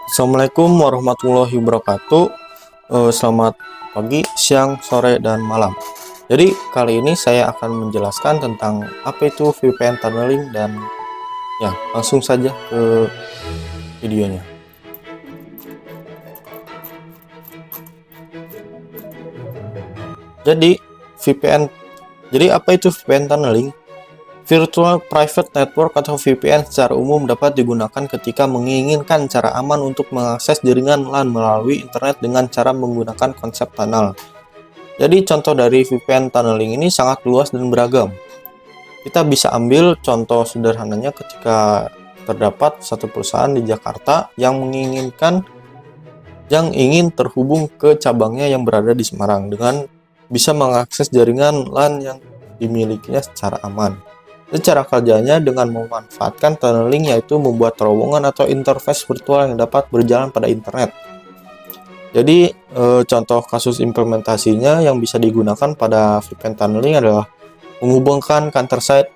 Assalamualaikum warahmatullahi wabarakatuh. Selamat pagi, siang, sore, dan malam. Jadi kali ini saya akan menjelaskan tentang apa itu VPN tunneling dan ya langsung saja ke videonya. Jadi VPN, jadi apa itu VPN tunneling? Virtual Private Network atau VPN secara umum dapat digunakan ketika menginginkan cara aman untuk mengakses jaringan LAN melalui internet dengan cara menggunakan konsep tunnel. Jadi contoh dari VPN tunneling ini sangat luas dan beragam. Kita bisa ambil contoh sederhananya ketika terdapat satu perusahaan di Jakarta yang ingin terhubung ke cabangnya yang berada di Semarang dengan bisa mengakses jaringan LAN yang dimilikinya secara aman. Cara kerjanya dengan memanfaatkan tunneling, yaitu membuat terowongan atau interface virtual yang dapat berjalan pada internet. Jadi contoh kasus implementasinya yang bisa digunakan pada VPN tunneling adalah menghubungkan kantor site.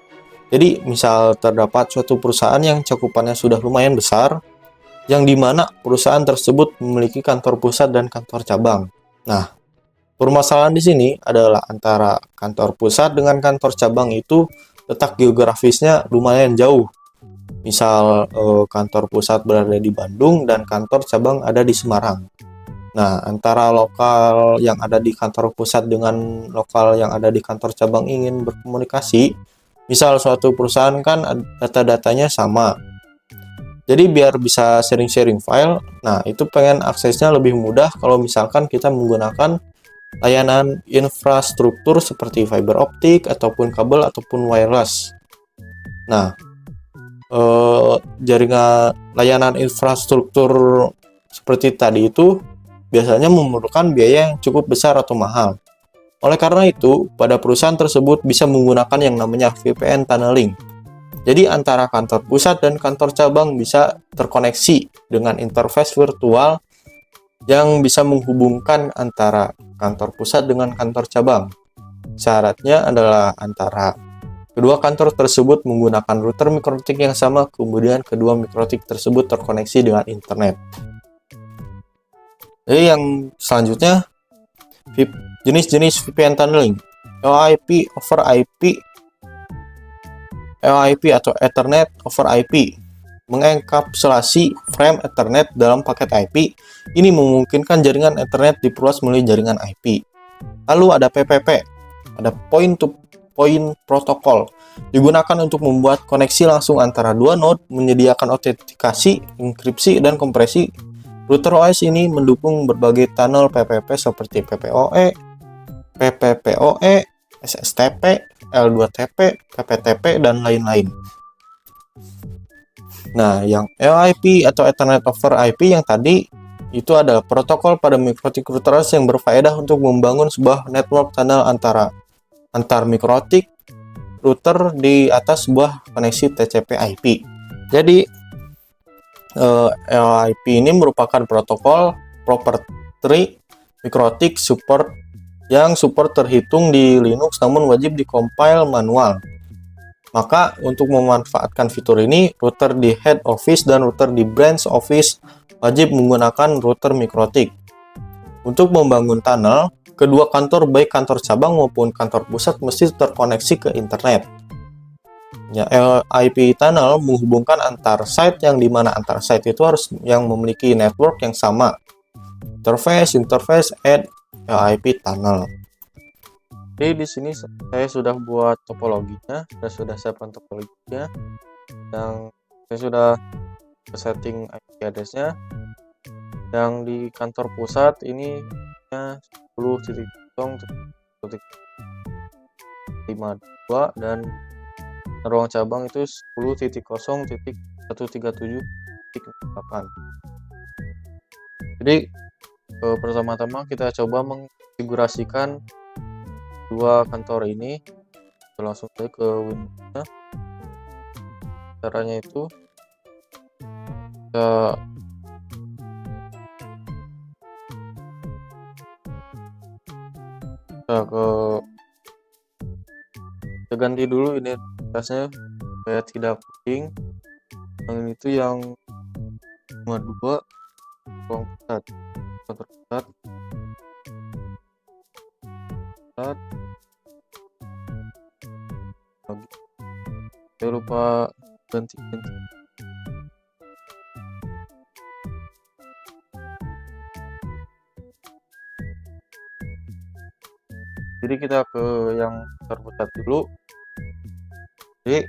Jadi misal terdapat suatu perusahaan yang cakupannya sudah lumayan besar, yang dimana perusahaan tersebut memiliki kantor pusat dan kantor cabang. Nah, permasalahan di sini adalah antara kantor pusat dengan kantor cabang itu letak geografisnya lumayan jauh. Misal kantor pusat berada di Bandung dan kantor cabang ada di Semarang. Nah, antara lokal yang ada di kantor pusat dengan lokal yang ada di kantor cabang ingin berkomunikasi, misal suatu perusahaan kan data-datanya sama. Jadi biar bisa sharing-sharing file, nah itu pengen aksesnya lebih mudah kalau misalkan kita menggunakan layanan infrastruktur seperti fiber optik ataupun kabel ataupun wireless. Nah, jaringan layanan infrastruktur seperti tadi itu biasanya memerlukan biaya yang cukup besar atau mahal. Oleh karena itu, pada perusahaan tersebut bisa menggunakan yang namanya VPN tunneling. Jadi antara kantor pusat dan kantor cabang bisa terkoneksi dengan interface virtual yang bisa menghubungkan antara kantor pusat dengan kantor cabang. Syaratnya adalah antara kedua kantor tersebut menggunakan router mikrotik yang sama, kemudian kedua mikrotik tersebut terkoneksi dengan internet. Jadi yang selanjutnya, jenis-jenis VPN tunneling. LIP over IP, LIP atau Ethernet over IP, mengenkapsulasi frame Ethernet dalam paket IP. Ini memungkinkan jaringan Ethernet diperluas melalui jaringan IP. Lalu ada PPP, ada Point to Point Protocol, digunakan untuk membuat koneksi langsung antara dua node, menyediakan autentikasi, enkripsi, dan kompresi. Router OS ini mendukung berbagai tunnel PPP seperti PPOE, PPPoE, SSTP, L2TP, PPTP, dan lain-lain. Nah, yang LIP atau Ethernet over IP yang tadi itu adalah protokol pada mikrotik routers yang berfaedah untuk membangun sebuah network tunnel antar mikrotik router di atas sebuah koneksi TCP/IP. Jadi LIP ini merupakan protokol proprietary mikrotik support yang support terhitung di Linux namun wajib dikompil manual. Maka untuk memanfaatkan fitur ini, router di head office dan router di branch office wajib menggunakan router mikrotik. Untuk membangun tunnel, kedua kantor baik kantor cabang maupun kantor pusat mesti terkoneksi ke internet. Ya, LIP tunnel menghubungkan antar site yang dimana antar site itu harus yang memiliki network yang sama. Interface add LIP tunnel. Jadi di sini saya sudah buat topologinya, saya sudah siapkan topologinya, yang saya sudah setting IP address-nya. Yang di kantor pusat ini 10.0.52 dan ruang cabang itu 10.0.137.8. Jadi pertama-tama kita coba mengkonfigurasikan dua kantor ini. Kita langsung saja ke Windows-nya. Caranya itu kita ganti dulu identitasnya supaya tidak pusing. Yang itu yang 52 ruang pusat, kantor pusat, pusat. Lagi. Saya lupa ganti. Jadi kita ke yang terpusat dulu. Jadi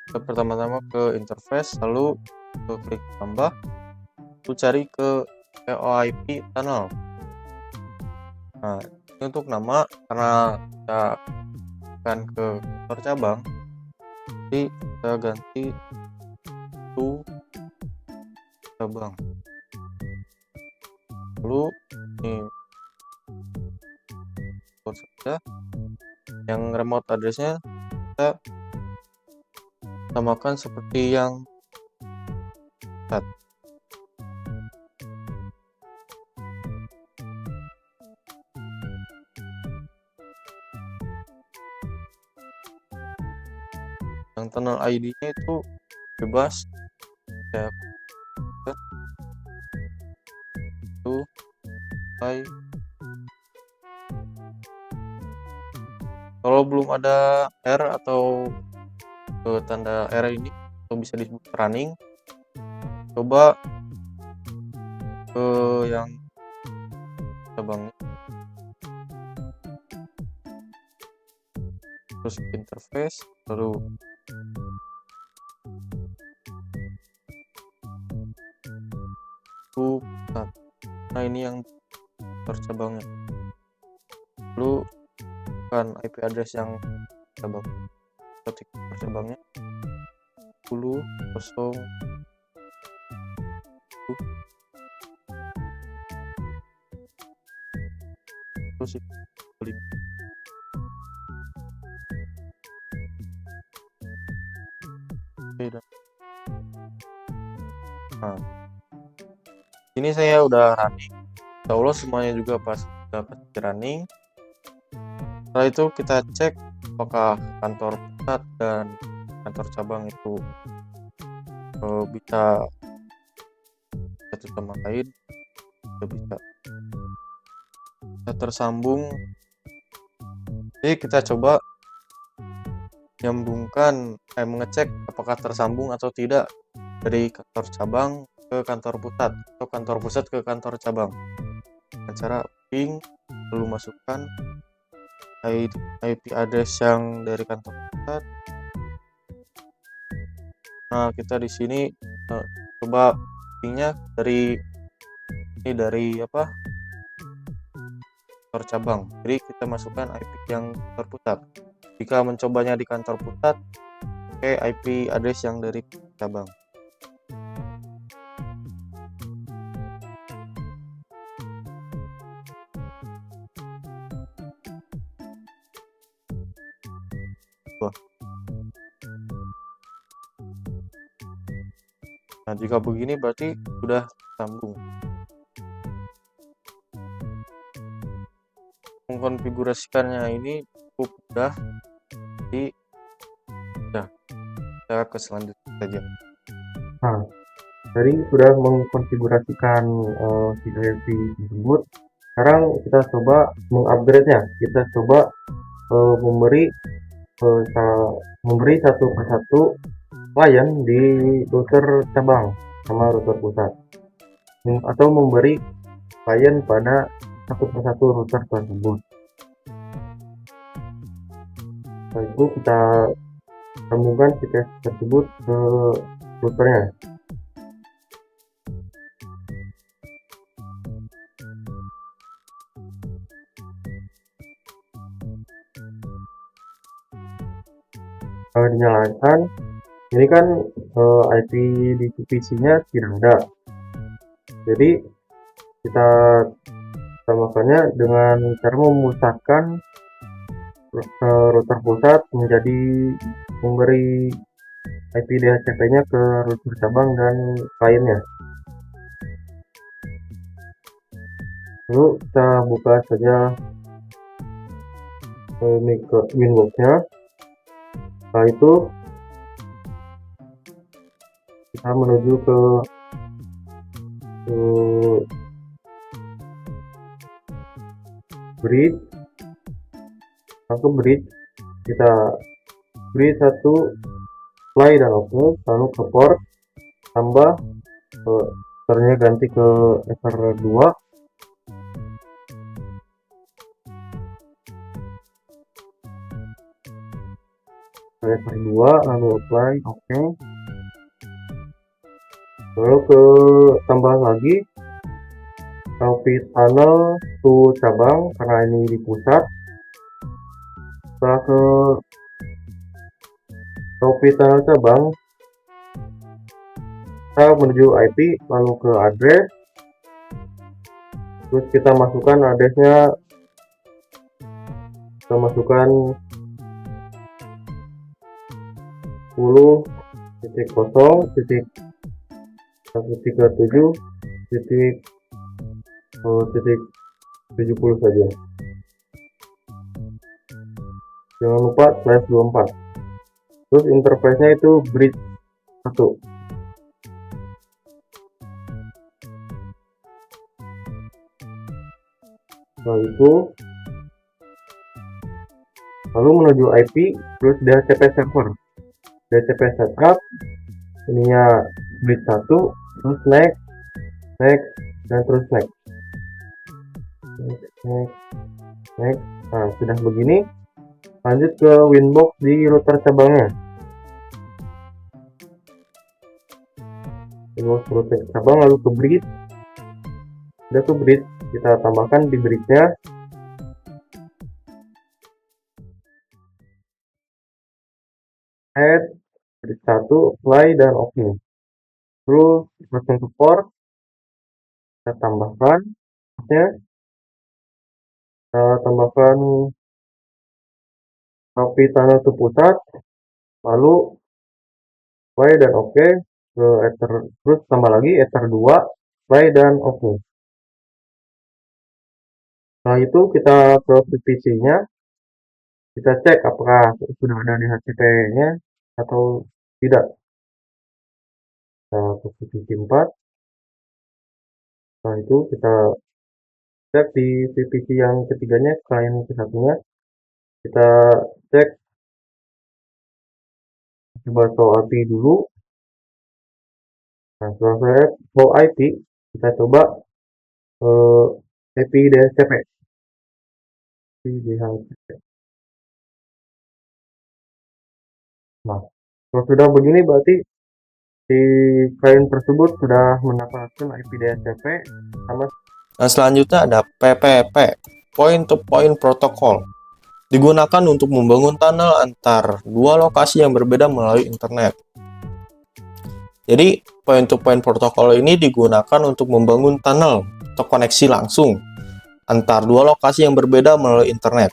kita pertama-tama ke interface, lalu klik tambah, lalu cari ke VoIP tunnel. Nah, ini untuk nama, karena kita akan ke kantor cabang, jadi kita ganti to cabang. Lalu ini saja, yang remote address-nya kita samakan seperti yang pusat. Yang tunnel ID-nya itu bebas, ya, itu kalau belum ada error atau tanda error ini atau bisa disebut running, coba ke yang cabang, terus interface, lalu pusat. Nah, ini yang tercabangnya. Lalu kan IP address yang cabang, ketik tercabangnya 10 0 terus klik. Nah, ini saya udah running. Insya Allah semuanya juga pasti running. Setelah itu kita cek apakah kantor pusat dan kantor cabang itu bisa satu sama lain, bisa tersambung. Jadi kita coba nyambungkan, mengecek apakah tersambung atau tidak dari kantor cabang ke kantor pusat atau kantor pusat ke kantor cabang. Dengan cara ping, lalu masukkan IP address yang dari kantor pusat. Nah, kita di sini coba pingnya dari kantor cabang. Jadi kita masukkan IP yang terpusat. Jika mencobanya di kantor pusat, pakai IP address yang dari cabang. Nah, jika begini berarti sudah sambung. Mengkonfigurasikannya ini cukup mudah. Jadi kita ke selanjutnya saja. Nah, tadi sudah mengkonfigurasikan CIP tersebut. Sekarang kita coba mengupgrade-nya. Kita coba memberi satu persatu klien di router cabang sama router pusat, atau memberi klien pada satu persatu router tersebut. Setelah itu kita sambungkan CTS tersebut ke routernya. Dinyalakan, ini kan IP di PC-nya tidak ada, jadi kita tambahkannya dengan cara memusatkan router pusat menjadi memberi IP DHCP-nya ke router cabang dan kliennya. Lalu kita buka saja Winbox-nya. Setelah itu kita menuju ke ke bridge, langsung bridge, kita bridge 1 play dan oke, lalu ke port, tambah ethernya ganti ke ether 2, ether 2, lalu apply, oke. Lalu ke tambah lagi copy tunnel to cabang karena ini di pusat. Setelah ke copy tunnel cabang, kita menuju IP, lalu ke address, terus kita masukkan addressnya, kita masukkan 10.0.137.70 saja. Jangan lupa /24. Terus interface-nya itu bridge 1. Setelah itu lalu menuju IP, terus DHCP server, DHCP setup, ininya bridge 1, terus next, dan terus next. Nah, sudah begini, lanjut ke Winbox di router cabangnya. Winbox router cabang, lalu ke bridge. Sudah ke bridge, kita tambahkan di bridge-nya add bridge 1, apply, dan oke. Terus langsung ke port, kita tambahkan copy tunnel ke pusat, lalu play dan oke, ke ether, terus tambah lagi ether 2, play dan oke. Setelah itu kita ke VPC-nya, kita cek apakah sudah ada di HCP-nya atau tidak. Kita ke VPC 4. Setelah itu kita cek di VPC yang ketiganya, klien kesatunya, kita cek, coba show IP dulu. Nah, setelah saya show IP, kita coba IP DHCP. Nah, kalau sudah begini berarti si klien tersebut sudah mendapatkan IP DHCP sama. Nah, selanjutnya ada PPP, Point to Point Protocol. Digunakan untuk membangun tunnel antar dua lokasi yang berbeda melalui internet. Jadi, Point to Point Protocol ini digunakan untuk membangun tunnel atau koneksi langsung antar dua lokasi yang berbeda melalui internet.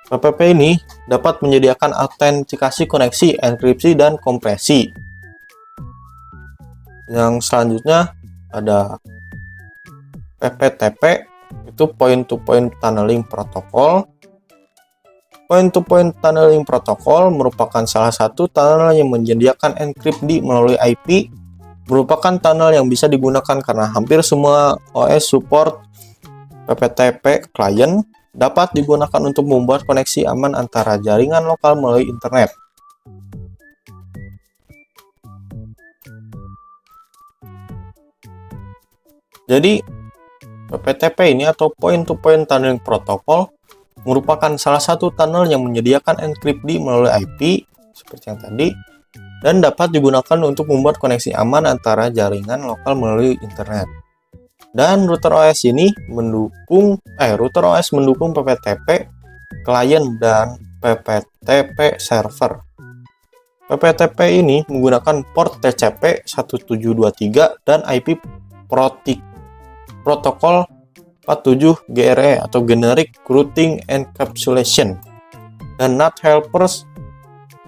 PPP ini dapat menyediakan autentikasi koneksi, enkripsi, dan kompresi. Yang selanjutnya ada PPTP, itu Point to Point Tunneling Protocol. Point to Point Tunneling Protocol merupakan salah satu tunnel yang menyediakan enkripsi melalui IP, merupakan tunnel yang bisa digunakan karena hampir semua OS support PPTP client dapat digunakan untuk membuat koneksi aman antara jaringan lokal melalui internet. Jadi, PPTP ini atau Point to Point Tunneling Protocol merupakan salah satu tunnel yang menyediakan enkripsi melalui IP seperti yang tadi dan dapat digunakan untuk membuat koneksi aman antara jaringan lokal melalui internet. Dan router OS ini mendukung PPTP client dan PPTP server. PPTP ini menggunakan port TCP 1723 dan IP protokol 47 GRE atau Generic Routing Encapsulation, dan NAT helpers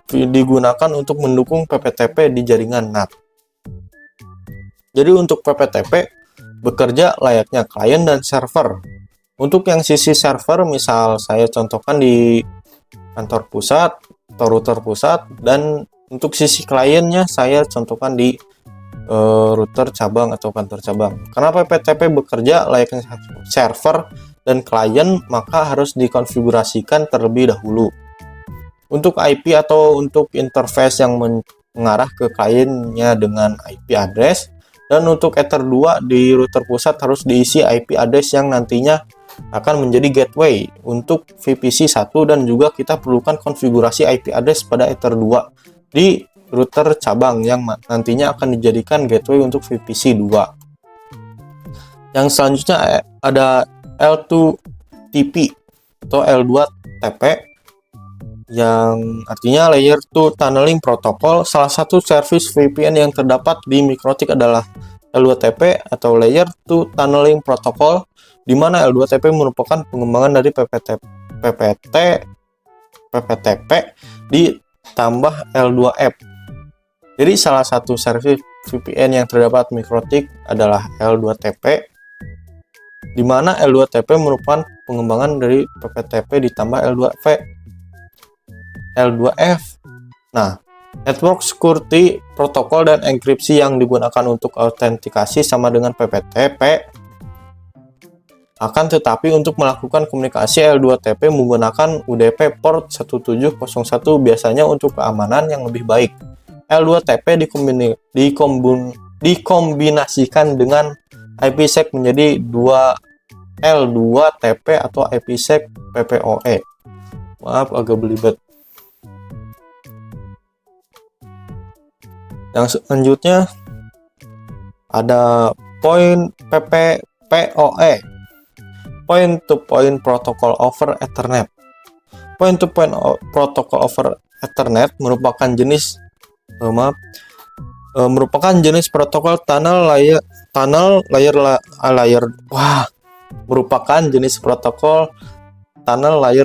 digunakan untuk mendukung PPTP di jaringan NAT. Jadi untuk PPTP bekerja layaknya klien dan server. Untuk yang sisi server, misal saya contohkan di kantor pusat atau router pusat, dan untuk sisi kliennya saya contohkan di router cabang atau kantor cabang. Karena PPTP bekerja layaknya server dan klien, maka harus dikonfigurasikan terlebih dahulu. Untuk IP atau untuk interface yang mengarah ke kliennya dengan IP address, dan untuk Ether 2 di router pusat harus diisi IP address yang nantinya akan menjadi gateway untuk VPC 1, dan juga kita perlukan konfigurasi IP address pada Ether 2 di router cabang yang nantinya akan dijadikan gateway untuk VPC 2. Yang selanjutnya ada L2TP atau L2TP, yang artinya Layer 2 Tunneling Protocol. Salah satu service VPN yang terdapat di MikroTik adalah L2TP atau Layer 2 Tunneling Protocol, di mana L2TP merupakan pengembangan dari PPTP ditambah L2F. Jadi salah satu service VPN yang terdapat MikroTik adalah L2TP, di mana L2TP merupakan pengembangan dari PPTP ditambah L2F. Nah, network security protokol dan enkripsi yang digunakan untuk autentikasi sama dengan PPTP. Akan tetapi untuk melakukan komunikasi L2TP menggunakan UDP port 1701 biasanya untuk keamanan yang lebih baik. L2TP dikombinasikan dengan IPsec menjadi L2TP atau IPsec PPOE. Maaf agak belibet. Yang selanjutnya ada POE, Point to Point Protocol over Ethernet. Point to Point Protocol over Ethernet merupakan jenis protokol tunnel layer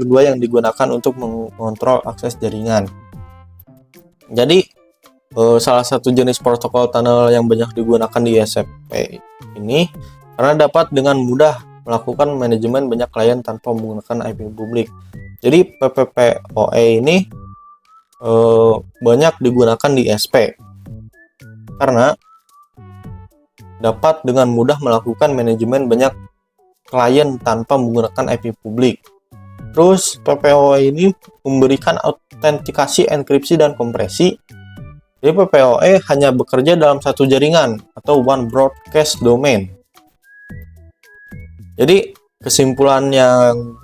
2 yang digunakan untuk mengontrol akses jaringan. Jadi salah satu jenis protokol tunnel yang banyak digunakan di ISP ini karena dapat dengan mudah melakukan manajemen banyak klien tanpa menggunakan IP publik. Jadi PPPoE ini banyak digunakan di ISP karena dapat dengan mudah melakukan manajemen banyak klien tanpa menggunakan IP publik. Terus PPOE ini memberikan autentikasi, enkripsi, dan kompresi. Jadi PPOE hanya bekerja dalam satu jaringan atau one broadcast domain. Jadi kesimpulan yang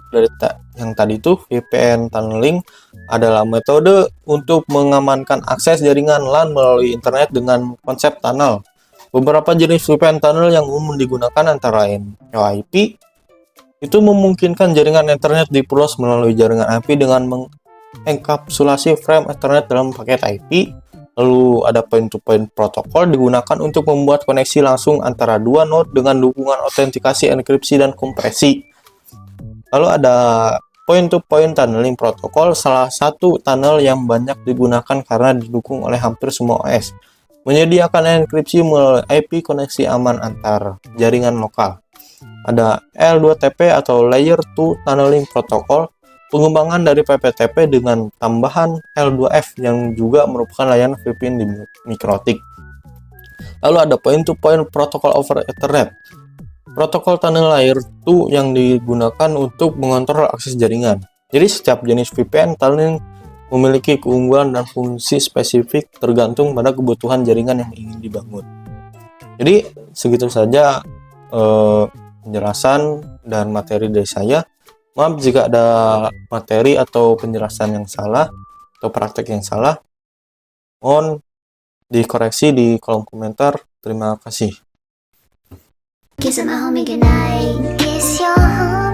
tadi itu, VPN tunneling adalah metode untuk mengamankan akses jaringan LAN melalui internet dengan konsep tunnel. Beberapa jenis VPN tunnel yang umum digunakan antara lain VoIP, itu memungkinkan jaringan internet diperluas melalui jaringan IP dengan mengenkapsulasi frame Ethernet dalam paket IP. Lalu ada point-to-point protokol digunakan untuk membuat koneksi langsung antara dua node dengan dukungan autentikasi, enkripsi, dan kompresi. Lalu ada point-to-point tunneling protokol, salah satu tunnel yang banyak digunakan karena didukung oleh hampir semua OS. Menyediakan enkripsi melalui IP koneksi aman antar jaringan lokal. Ada L2TP atau Layer 2 Tunneling Protocol, pengembangan dari PPTP dengan tambahan L2F yang juga merupakan layanan VPN di MikroTik. Lalu ada Point-to-Point Protocol over Ethernet, protokol tunnel Layer 2 yang digunakan untuk mengontrol akses jaringan. Jadi setiap jenis VPN tunneling memiliki keunggulan dan fungsi spesifik tergantung pada kebutuhan jaringan yang ingin dibangun. Jadi segitu saja penjelasan dan materi dari saya. Maaf jika ada materi atau penjelasan yang salah atau praktek yang salah. Mohon dikoreksi di kolom komentar. Terima kasih. Kiss my homie goodnight. Kiss your homie.